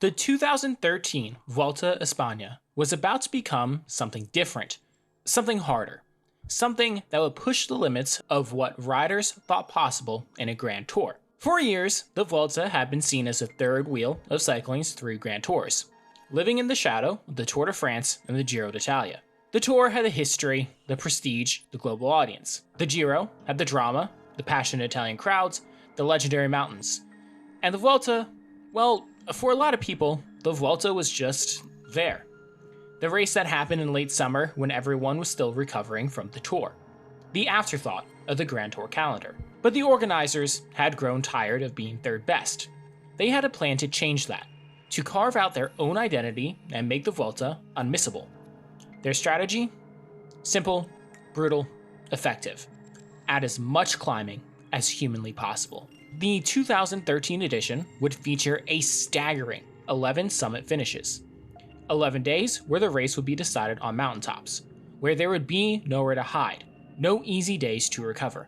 The 2013 Vuelta a Espana was about to become something different, something harder, something that would push the limits of what riders thought possible in a Grand Tour. For years, the Vuelta had been seen as the third wheel of cycling's three Grand Tours, living in the shadow of the Tour de France and the Giro d'Italia. The Tour had the history, the prestige, the global audience. The Giro had the drama, the passionate Italian crowds, the legendary mountains. And the Vuelta, well, for a lot of people, the Vuelta was just there. The race that happened in late summer when everyone was still recovering from the Tour. The afterthought of the Grand Tour calendar. But the organizers had grown tired of being third best. They had a plan to change that, to carve out their own identity and make the Vuelta unmissable. Their strategy? Simple, brutal, effective. Add as much climbing as humanly possible. The 2013 edition would feature a staggering 11 summit finishes. 11 days where the race would be decided on mountaintops, where there would be nowhere to hide, no easy days to recover.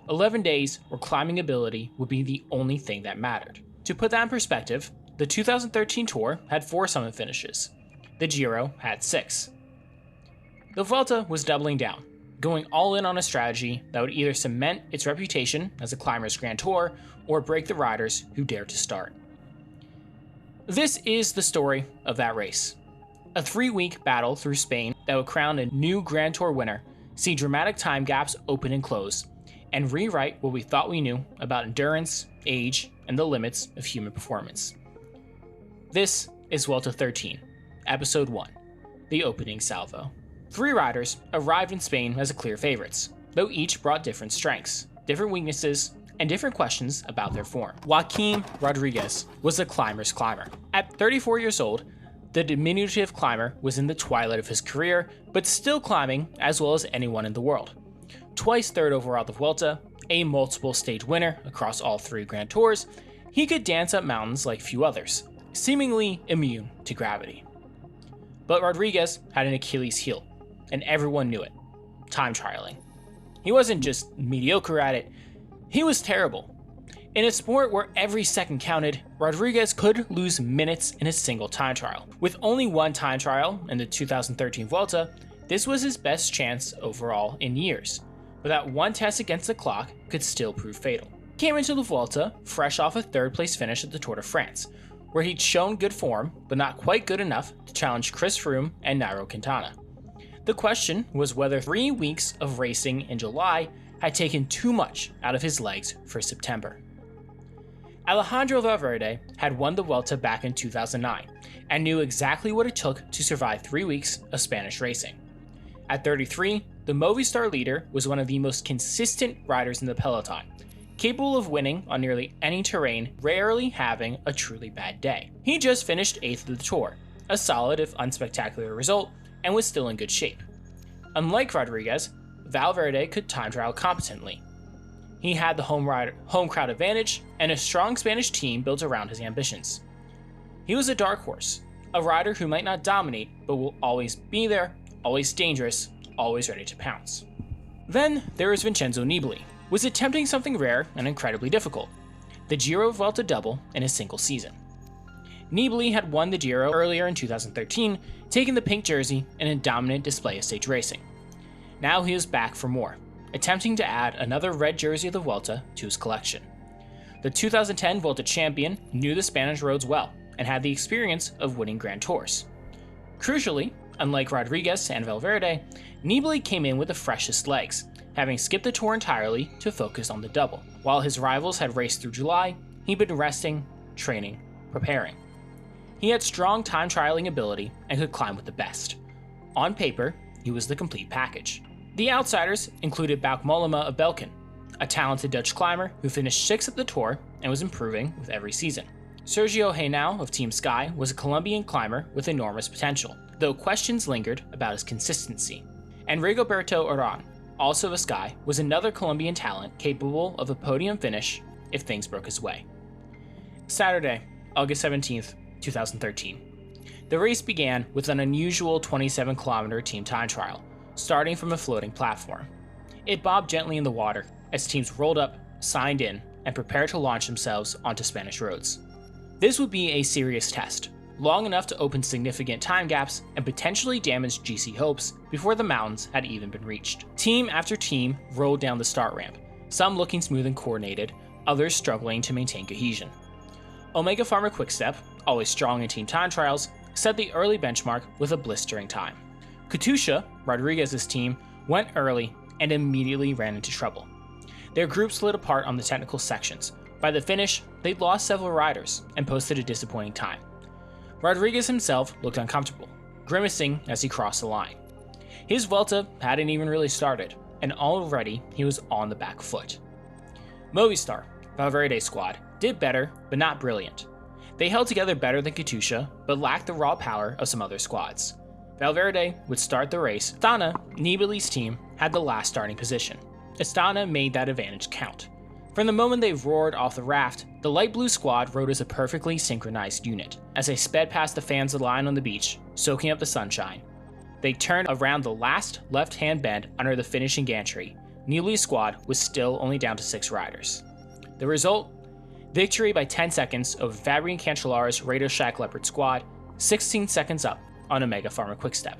11 days where climbing ability would be the only thing that mattered. To put that in perspective, the 2013 Tour had 4 summit finishes. The Giro had 6. The Vuelta was doubling down, going all in on a strategy that would either cement its reputation as a climber's Grand Tour or break the riders who dared to start. This is the story of that race. A 3-week battle through Spain that would crown a new Grand Tour winner, see dramatic time gaps open and close, and rewrite what we thought we knew about endurance, age, and the limits of human performance. This is VUELTA 13, Episode 1, the opening salvo. 3 riders arrived in Spain as clear favorites, though each brought different strengths, different weaknesses, and different questions about their form. Joaquim Rodriguez was a climber's climber. At 34 years old, the diminutive climber was in the twilight of his career, but still climbing as well as anyone in the world. Twice third overall at the Vuelta, a multiple stage winner across all 3 Grand Tours, he could dance up mountains like few others, seemingly immune to gravity. But Rodriguez had an Achilles heel, and everyone knew it: time trialing. He wasn't just mediocre at it, he was terrible. In a sport where every second counted, Rodriguez could lose minutes in a single time trial. With only 1 time trial in the 2013 Vuelta, this was his best chance overall in years, but that one test against the clock could still prove fatal. He came into the Vuelta fresh off a 3rd place finish at the Tour de France, where he'd shown good form, but not quite good enough to challenge Chris Froome and Nairo Quintana. The question was whether 3 weeks of racing in July had taken too much out of his legs for September. Alejandro Valverde had won the Vuelta back in 2009 and knew exactly what it took to survive 3 weeks of Spanish racing. At 33, the Movistar leader was one of the most consistent riders in the peloton, capable of winning on nearly any terrain, rarely having a truly bad day. He just finished 8th of the Tour, a solid if unspectacular result, and was still in good shape. Unlike Rodriguez, Valverde could time trial competently. He had the home crowd advantage and a strong Spanish team built around his ambitions. He was a dark horse, a rider who might not dominate, but will always be there, always dangerous, always ready to pounce. Then there was Vincenzo Nibali, was attempting something rare and incredibly difficult: the Giro Vuelta double in a single season. Nibali had won the Giro earlier in 2013, taking the pink jersey in a dominant display of stage racing. Now he was back for more, attempting to add another red jersey of the Vuelta to his collection. The 2010 Vuelta champion knew the Spanish roads well and had the experience of winning Grand Tours. Crucially, unlike Rodriguez and Valverde, Nibali came in with the freshest legs, having skipped the Tour entirely to focus on the double. While his rivals had raced through July, he'd been resting, training, preparing. He had strong time trialing ability and could climb with the best. On paper, he was the complete package. The outsiders included Bauke Mollema of Belkin, a talented Dutch climber who finished 6th at the Tour and was improving with every season. Sergio Henao of Team Sky was a Colombian climber with enormous potential, though questions lingered about his consistency. And Rigoberto Urán, also of Sky, was another Colombian talent capable of a podium finish if things broke his way. Saturday, August 17th, 2013. The race began with an unusual 27-kilometer team time trial, starting from a floating platform. It bobbed gently in the water as teams rolled up, signed in, and prepared to launch themselves onto Spanish roads. This would be a serious test, long enough to open significant time gaps and potentially damage GC hopes before the mountains had even been reached. Team after team rolled down the start ramp, some looking smooth and coordinated, others struggling to maintain cohesion. Omega Pharma Quickstep, always strong in team time trials, set the early benchmark with a blistering time. Katusha, Rodriguez's team, went early and immediately ran into trouble. Their group split apart on the technical sections. By the finish, they'd lost several riders and posted a disappointing time. Rodriguez himself looked uncomfortable, grimacing as he crossed the line. His Vuelta hadn't even really started, and already he was on the back foot. Movistar, Valverde's squad, did better, but not brilliant. They held together better than Katusha, but lacked the raw power of some other squads. Valverde would start the race. Espana, Nibali's team, had the last starting position. Espana made that advantage count. From the moment they roared off the raft, the light blue squad rode as a perfectly synchronized unit. As they sped past the fans lying on the beach, soaking up the sunshine, they turned around the last left-hand bend under the finishing gantry. Nibali's squad was still only down to 6 riders. The result? Victory by 10 seconds over Fabian Cancellara's Radio Shack Leopard squad, 16 seconds up on Omega Pharma Quickstep.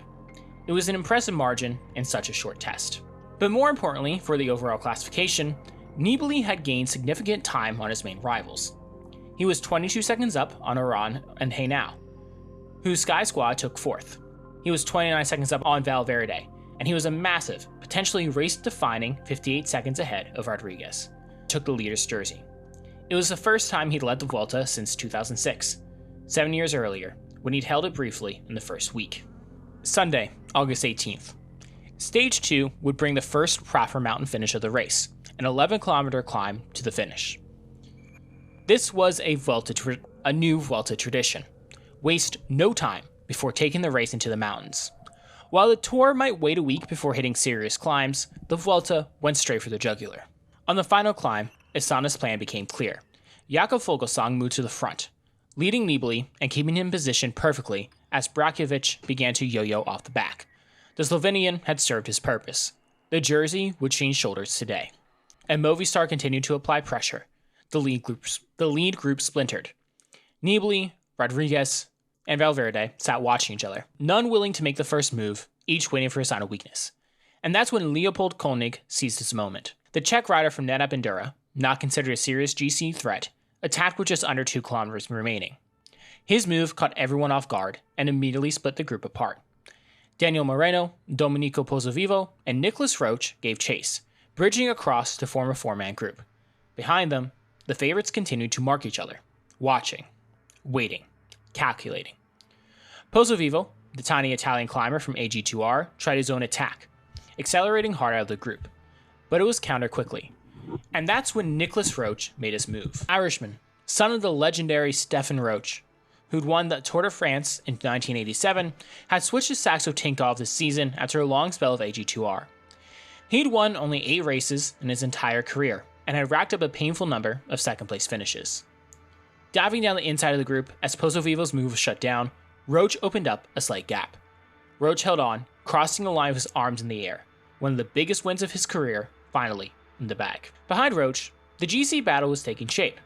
It was an impressive margin in such a short test. But more importantly for the overall classification, Nibali had gained significant time on his main rivals. He was 22 seconds up on Iran and Hainau, whose Sky Squad took 4th. He was 29 seconds up on Valverde, and he was a massive, potentially race-defining 58 seconds ahead of Rodriguez. Took the leader's jersey. It was the first time he'd led the Vuelta since 2006, 7 years earlier, when he'd held it briefly in the first week. Sunday, August 18th. Stage 2 would bring the first proper mountain finish of the race, an 11-kilometer climb to the finish. This was a new Vuelta tradition. Waste no time before taking the race into the mountains. While the Tour might wait a week before hitting serious climbs, the Vuelta went straight for the jugular. On the final climb, Espana's plan became clear. Jakob Fuglsang moved to the front, leading Nibali and keeping him positioned perfectly as Brajkovic began to yo-yo off the back. The Slovenian had served his purpose. The jersey would change shoulders today. And Movistar continued to apply pressure. The lead group splintered. Nibali, Rodriguez, and Valverde sat watching each other, none willing to make the first move, each waiting for a sign of weakness. And that's when Leopold Koenig seized his moment. The Czech rider from NetApp Endura, not considered a serious GC threat, attacked with just under 2 kilometers remaining. His move caught everyone off guard and immediately split the group apart. Daniel Moreno, Domenico Pozzovivo, and Nicholas Roche gave chase, bridging across to form a 4-man group. Behind them, the favorites continued to mark each other, watching, waiting, calculating. Pozzovivo, the tiny Italian climber from AG2R, tried his own attack, accelerating hard out of the group, but it was countered quickly. And that's when Nicholas Roche made his move. Irishman, son of the legendary Stefan Roche, who'd won the Tour de France in 1987, had switched to Saxo Tinkoff this season after a long spell of AG2R. He'd won only 8 races in his entire career, and had racked up a painful number of second-place finishes. Diving down the inside of the group as Pozzovivo's move was shut down, Roche opened up a slight gap. Roche held on, crossing the line with his arms in the air, one of the biggest wins of his career, finally in the bag. Behind Roche, the GC battle was taking shape.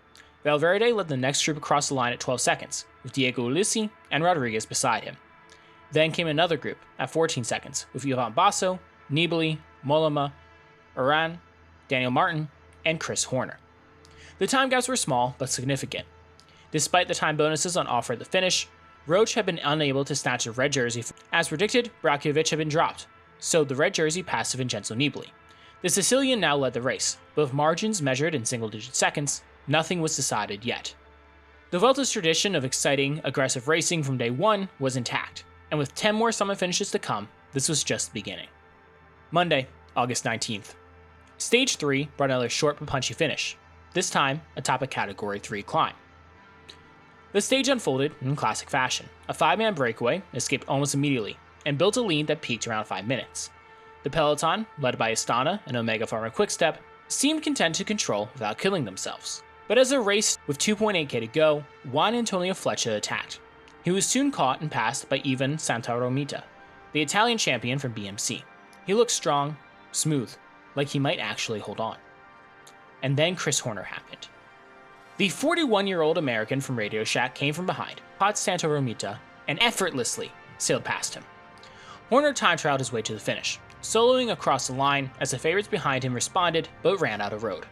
Valverde led the next group across the line at 12 seconds, with Diego Ulissi and Rodriguez beside him. Then came another group at 14 seconds, with Ivan Basso, Nibali, Mollema, Uran, Daniel Martin, and Chris Horner. The time gaps were small, but significant. Despite the time bonuses on offer at the finish, Roche had been unable to snatch a red jersey. As predicted, Brajkovic had been dropped, so the red jersey passed to Vincenzo Nibali. The Sicilian now led the race, but with margins measured in single-digit seconds, nothing was decided yet. The Vuelta's tradition of exciting, aggressive racing from day one was intact, and with 10 more summit finishes to come, this was just the beginning. Monday, August 19th. Stage 3 brought another short but punchy finish, this time atop a Category 3 climb. The stage unfolded in classic fashion. A 5-man breakaway escaped almost immediately, and built a lead that peaked around 5 minutes. The peloton, led by Astana and Omega Pharma Quickstep, seemed content to control without killing themselves. But as the race with 2.8k to go, Juan Antonio Flecha attacked. He was soon caught and passed by Ivan Santaromita, the Italian champion from BMC. He looked strong, smooth, like he might actually hold on. And then Chris Horner happened. The 41-year-old American from Radio Shack came from behind, caught Santa Romita, and effortlessly sailed past him. Horner time-trialed his way to the finish, soloing across the line as the favorites behind him responded but ran out of road.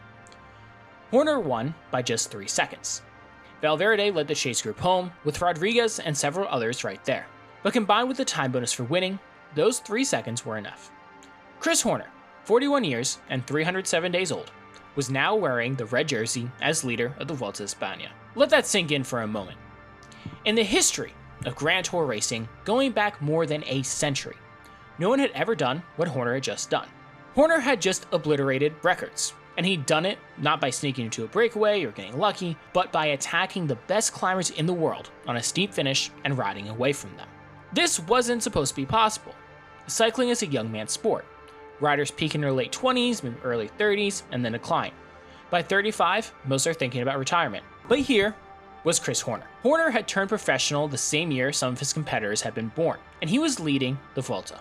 Horner won by just 3 seconds. Valverde led the chase group home, with Rodriguez and several others right there. But combined with the time bonus for winning, those 3 seconds were enough. Chris Horner, 41 years and 307 days old, was now wearing the red jersey as leader of the Vuelta a Espana. Let that sink in for a moment. In the history of Grand Tour racing, going back more than a century, no one had ever done what Horner had just done. Horner had just obliterated records, and he'd done it not by sneaking into a breakaway or getting lucky, but by attacking the best climbers in the world on a steep finish and riding away from them. This wasn't supposed to be possible. Cycling is a young man's sport. Riders peak in their late 20s, maybe early 30s, and then decline. By 35, most are thinking about retirement. But here was Chris Horner. Horner had turned professional the same year some of his competitors had been born, and he was leading the Vuelta.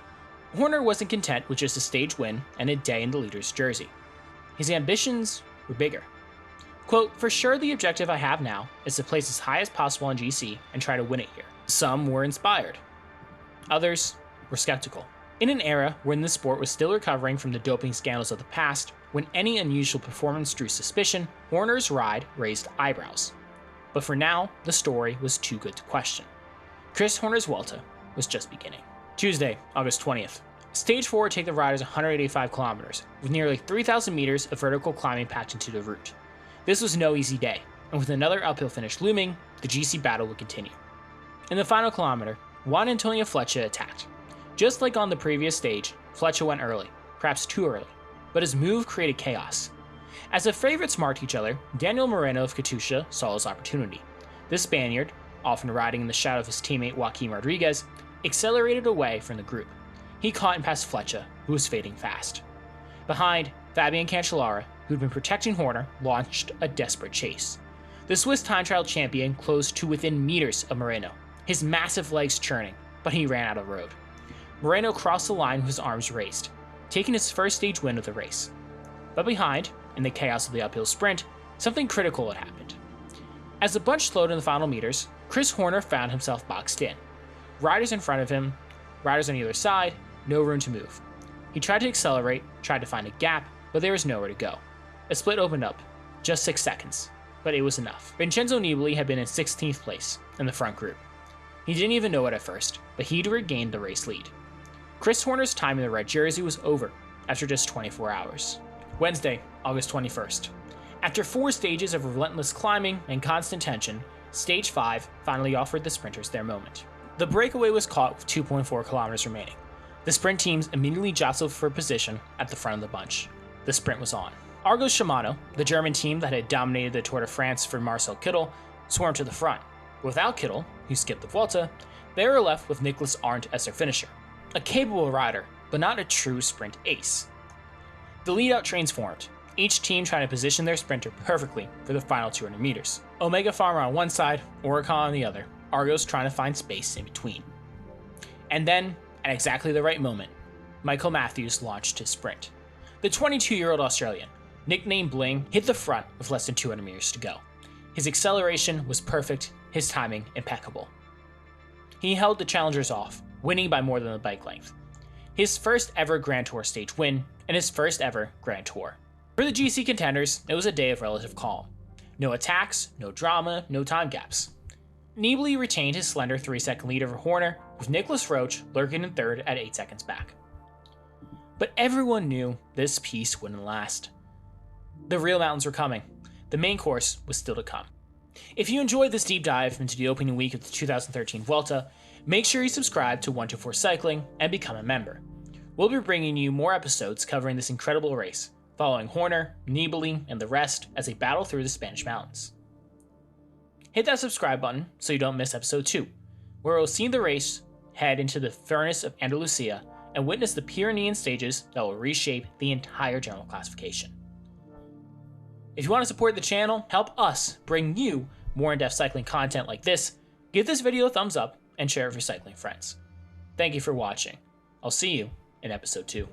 Horner wasn't content with just a stage win and a day in the leader's jersey. His ambitions were bigger. Quote, "For sure the objective I have now is to place as high as possible on GC and try to win it here." Some were inspired. Others were skeptical. In an era when the sport was still recovering from the doping scandals of the past, when any unusual performance drew suspicion, Horner's ride raised eyebrows. But for now, the story was too good to question. Chris Horner's Vuelta was just beginning. Tuesday, August 20th. Stage 4 would take the riders 185 kilometers, with nearly 3,000 meters of vertical climbing packed into the route. This was no easy day, and with another uphill finish looming, the GC battle would continue. In the final kilometer, Juan Antonio Flecha attacked. Just like on the previous stage, Flecha went early, perhaps too early, but his move created chaos. As the favorites marked each other, Daniel Moreno of Katusha saw his opportunity. The Spaniard, often riding in the shadow of his teammate Joaquim Rodriguez, accelerated away from the group. He caught and passed Flecha, who was fading fast. Behind, Fabian Cancellara, who'd been protecting Horner, launched a desperate chase. The Swiss time trial champion closed to within meters of Moreno, his massive legs churning, but he ran out of road. Moreno crossed the line with his arms raised, taking his first stage win of the race. But behind, in the chaos of the uphill sprint, something critical had happened. As the bunch slowed in the final meters, Chris Horner found himself boxed in. Riders in front of him, riders on either side, no room to move. He tried to accelerate, tried to find a gap, but there was nowhere to go. A split opened up, just 6 seconds, but it was enough. Vincenzo Nibali had been in 16th place in the front group. He didn't even know it at first, but he'd regained the race lead. Chris Horner's time in the red jersey was over after just 24 hours. Wednesday, August 21st. After 4 stages of relentless climbing and constant tension, Stage 5 finally offered the sprinters their moment. The breakaway was caught with 2.4 kilometers remaining. The sprint teams immediately jostled for position at the front of the bunch. The sprint was on. Argo Shimano, the German team that had dominated the Tour de France for Marcel Kittel, swarmed to the front. Without Kittel, who skipped the Vuelta, they were left with Nicholas Arndt as their finisher. A capable rider, but not a true sprint ace. The lead-out trains formed, each team trying to position their sprinter perfectly for the final 200 meters. Omega Pharma on one side, Orica on the other, Argos trying to find space in between. And then, at exactly the right moment, Michael Matthews launched his sprint. The 22-year-old Australian, nicknamed Bling, hit the front with less than 200 meters to go. His acceleration was perfect, his timing impeccable. He held the challengers off, winning by more than a bike length. His first ever Grand Tour stage win, and his first ever Grand Tour. For the GC contenders, it was a day of relative calm. No attacks, no drama, no time gaps. Nibali retained his slender 3-second lead over Horner, with Nicholas Roach lurking in third at 8 seconds back. But everyone knew this piece wouldn't last. The real mountains were coming. The main course was still to come. If you enjoyed this deep dive into the opening week of the 2013 Vuelta, make sure you subscribe to 124 Cycling and become a member. We'll be bringing you more episodes covering this incredible race, following Horner, Nibali, and the rest as they battle through the Spanish mountains. Hit that subscribe button so you don't miss episode 2, where we'll see the race head into the furnace of Andalusia and witness the Pyrenean stages that will reshape the entire general classification. If you want to support the channel, help us bring you more in-depth cycling content like this, give this video a thumbs up and share it with your cycling friends. Thank you for watching. I'll see you in episode 2.